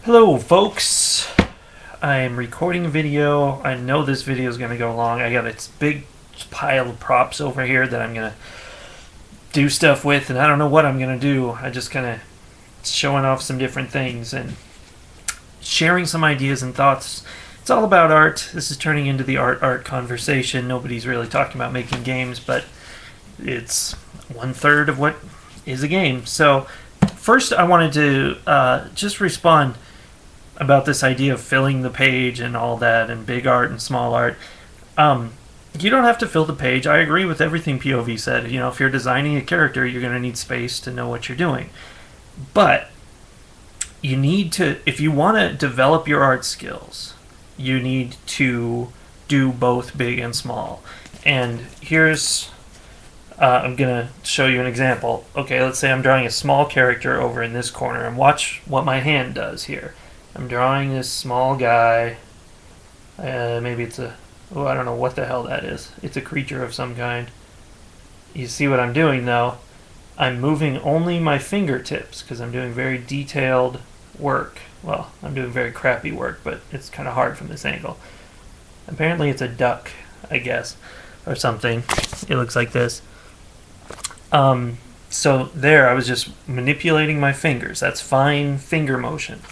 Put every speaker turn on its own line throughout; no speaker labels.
Hello folks, I'm recording a video. I know this video is going to go long. I got a big pile of props over here that I'm going to do stuff with, and I don't know what I'm going to do. I just kind of showing off some different things and sharing some ideas and thoughts. It's all about art. This is turning into the art conversation. Nobody's really talking about making games, but it's 1/3 of what is a game. So first I wanted to just respond about this idea of filling the page and all that, and big art and small art. You don't have to fill the page. I agree with everything POV said. You know, if you're designing a character, you're going to need space to know what you're doing. But you need to, if you want to develop your art skills, you need to do both big and small. And here's, I'm going to show you an example. Okay, let's say I'm drawing a small character over in this corner, and watch what my hand does here. I'm drawing this small guy. Maybe it's I don't know what the hell that is. It's a creature of some kind. You see what I'm doing though? I'm moving only my fingertips because I'm doing very detailed work. Well, I'm doing very crappy work, but it's kind of hard from this angle. Apparently it's a duck, I guess, or something. It looks like this. So there, I was just manipulating my fingers. That's fine finger motion.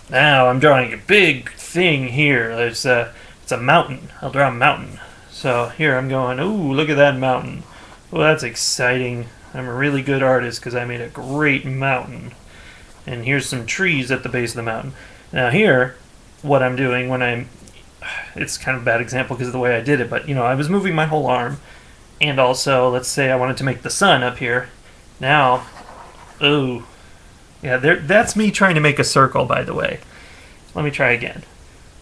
Now I'm drawing a big thing here. It's a mountain. I'll draw a mountain. So here I'm going, ooh, look at that mountain. Well, that's exciting. I'm a really good artist because I made a great mountain. And here's some trees at the base of the mountain. Now here, what I'm doing when it's kind of a bad example because of the way I did it, but I was moving my whole arm. And also, let's say I wanted to make the sun up here. Now, ooh. Yeah, that's me trying to make a circle, by the way. Let me try again.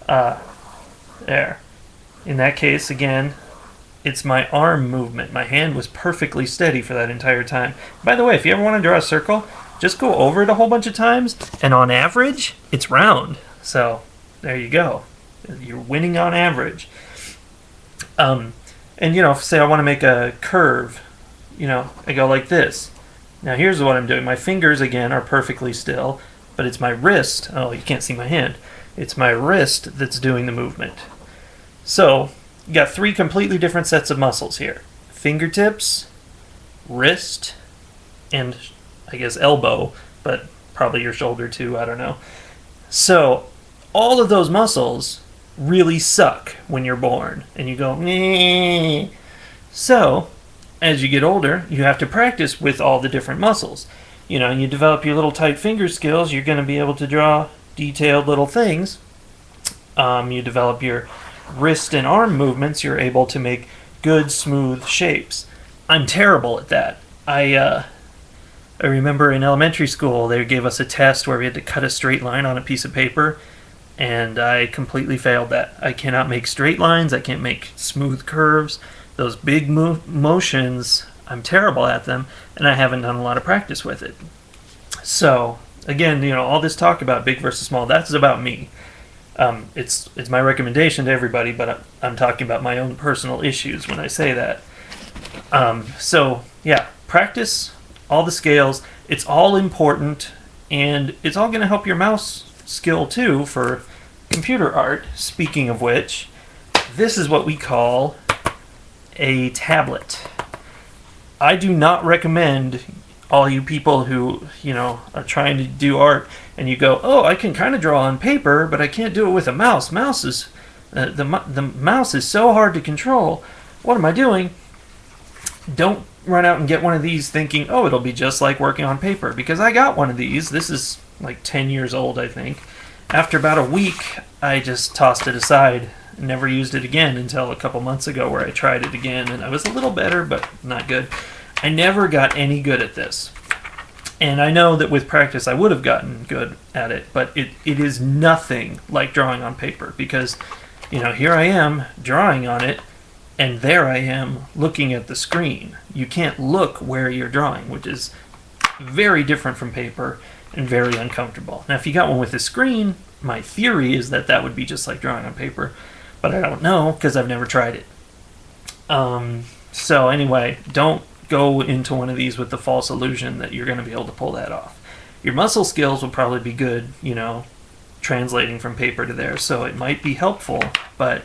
There. In that case, again, it's my arm movement. My hand was perfectly steady for that entire time. By the way, if you ever want to draw a circle, just go over it a whole bunch of times, and on average, it's round. So, there you go. You're winning on average. And, say I want to make a curve, I go like this. Now here's what I'm doing. My fingers, again, are perfectly still, but it's my wrist. Oh, you can't see my hand. It's my wrist that's doing the movement. So, you got 3 completely different sets of muscles here. Fingertips, wrist, and I guess elbow, but probably your shoulder too, I don't know. So, all of those muscles really suck when you're born, and you go, meh. So, as you get older, you have to practice with all the different muscles. You develop your little tight finger skills, you're going to be able to draw detailed little things. You develop your wrist and arm movements, you're able to make good, smooth shapes. I'm terrible at that. I remember in elementary school, they gave us a test where we had to cut a straight line on a piece of paper, and I completely failed that. I cannot make straight lines, I can't make smooth curves. Those big motions, I'm terrible at them, and I haven't done a lot of practice with it. So, again, all this talk about big versus small, that's about me. It's my recommendation to everybody, but I'm talking about my own personal issues when I say that. So, yeah, practice all the scales. It's all important, and it's all going to help your mouse skill, too, for computer art. Speaking of which, this is what we call a tablet. I do not recommend all you people who, are trying to do art and you go, oh, I can kind of draw on paper, but I can't do it with a mouse. The mouse is so hard to control. What am I doing? Don't run out and get one of these thinking, oh, it'll be just like working on paper, because I got one of these. This is like 10 years old, I think. After about a week, I just tossed it aside. Never used it again until a couple months ago where I tried it again, and I was a little better, but not good. I never got any good at this. And I know that with practice I would have gotten good at it, but it is nothing like drawing on paper, because, here I am drawing on it, and there I am looking at the screen. You can't look where you're drawing, which is very different from paper and very uncomfortable. Now, if you got one with a screen, my theory is that would be just like drawing on paper. But I don't know because I've never tried it. So anyway, don't go into one of these with the false illusion that you're going to be able to pull that off. Your muscle skills will probably be good, translating from paper to there, so it might be helpful, but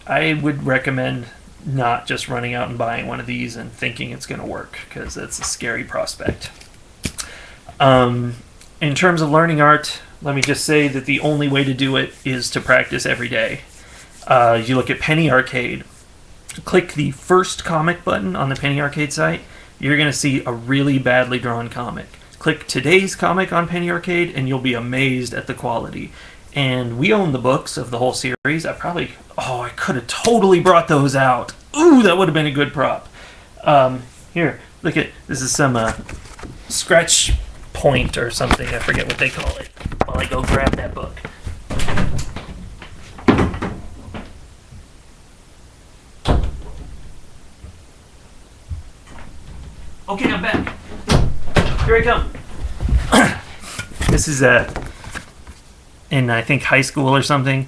I would recommend not just running out and buying one of these and thinking it's going to work, because it's a scary prospect. In terms of learning art, let me just say that the only way to do it is to practice every day. You look at Penny Arcade, click the first comic button on the Penny Arcade site, you're going to see a really badly drawn comic. Click today's comic on Penny Arcade and you'll be amazed at the quality. And we own the books of the whole series. I could have totally brought those out. Ooh, that would have been a good prop. Here, look at, this is some scratch point or something. I forget what they call it. While I go grab that book. Okay, I'm back. Here I come. This is in I think high school or something.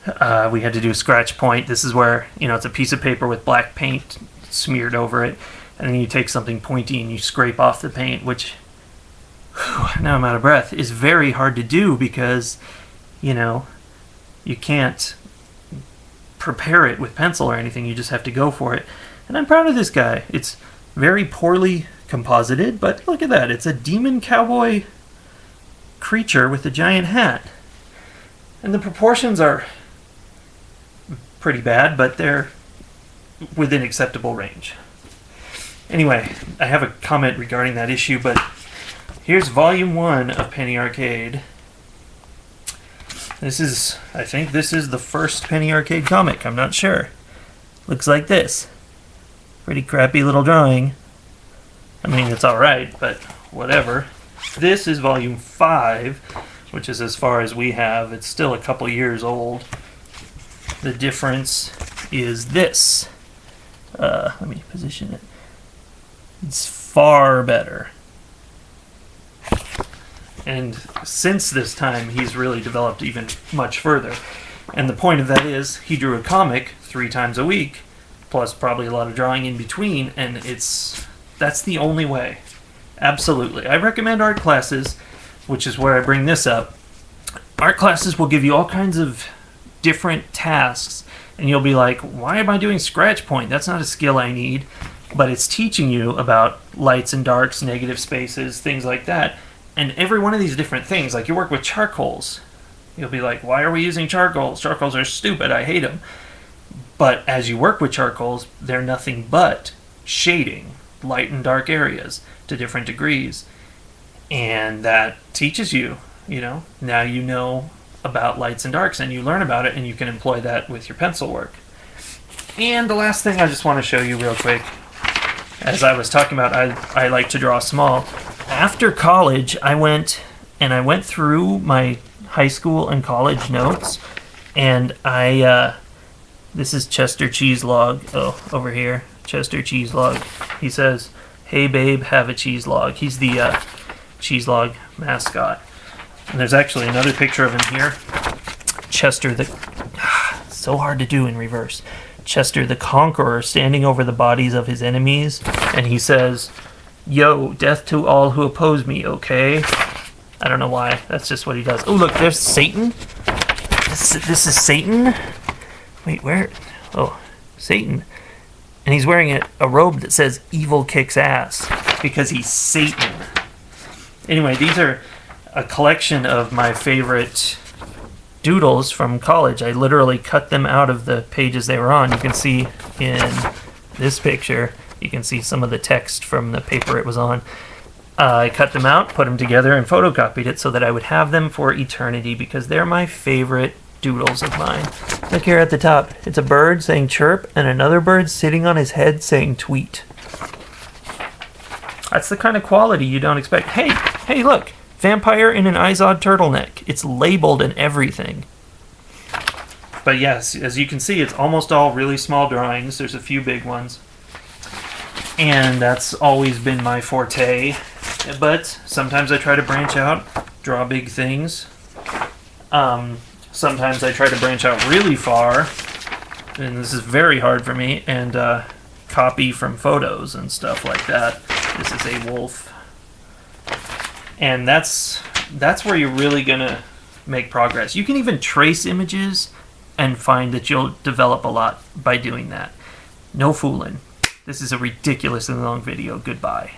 We had to do a scratch point. This is where, it's a piece of paper with black paint smeared over it, and then you take something pointy and you scrape off the paint, which, now I'm out of breath, is very hard to do because, you can't prepare it with pencil or anything. You just have to go for it. And I'm proud of this guy. It's very poorly composited, but look at that. It's a demon cowboy creature with a giant hat. And the proportions are pretty bad, but they're within acceptable range. Anyway, I have a comment regarding that issue, but here's volume 1 of Penny Arcade. I think this is the first Penny Arcade comic. I'm not sure. Looks like this. Pretty crappy little drawing. I mean, it's alright, but whatever. This is volume 5, which is as far as we have. It's still a couple years old. The difference is this. Let me position it. It's far better. And since this time, he's really developed even much further. And the point of that is, he drew a comic 3 times a week, plus probably a lot of drawing in between, and that's the only way. Absolutely. I recommend art classes, which is where I bring this up. Art classes will give you all kinds of different tasks, and you'll be like, why am I doing scratch point? That's not a skill I need. But it's teaching you about lights and darks, negative spaces, things like that. And every one of these different things, like you work with charcoals, you'll be like, why are we using charcoals? Charcoals are stupid, I hate them. But as you work with charcoals, they're nothing but shading light and dark areas to different degrees. And that teaches you, now you know about lights and darks, and you learn about it, and you can employ that with your pencil work. And the last thing I just want to show you real quick, as I was talking about, I like to draw small. After college, I went through my high school and college notes, and this is Chester Cheeselog. Oh, over here, Chester Cheeselog. He says, "Hey babe, have a cheese log." He's the Cheeselog mascot. And there's actually another picture of him here. Chester so hard to do in reverse. Chester the Conqueror standing over the bodies of his enemies, and he says, "Yo, death to all who oppose me, okay?" I don't know why. That's just what he does. Oh, look, there's Satan. This is Satan. Wait, where? Oh, Satan. And he's wearing a robe that says "Evil kicks ass" because he's Satan. Anyway, these are a collection of my favorite doodles from college. I literally cut them out of the pages they were on. You can see in this picture, you can see some of the text from the paper it was on. I cut them out, put them together, and photocopied it so that I would have them for eternity because they're my favorite doodles of mine. Look here at the top. It's a bird saying chirp and another bird sitting on his head saying tweet. That's the kind of quality you don't expect. Hey, look. Vampire in an Izod turtleneck. It's labeled and everything. But yes, as you can see, it's almost all really small drawings. There's a few big ones. And that's always been my forte. But sometimes I try to branch out, draw big things. Sometimes I try to branch out really far. And this is very hard for me. And copy from photos and stuff like that. This is a wolf. And that's where you're really gonna make progress. You can even trace images and find that you'll develop a lot by doing that. No fooling. This is a ridiculously long video. Goodbye.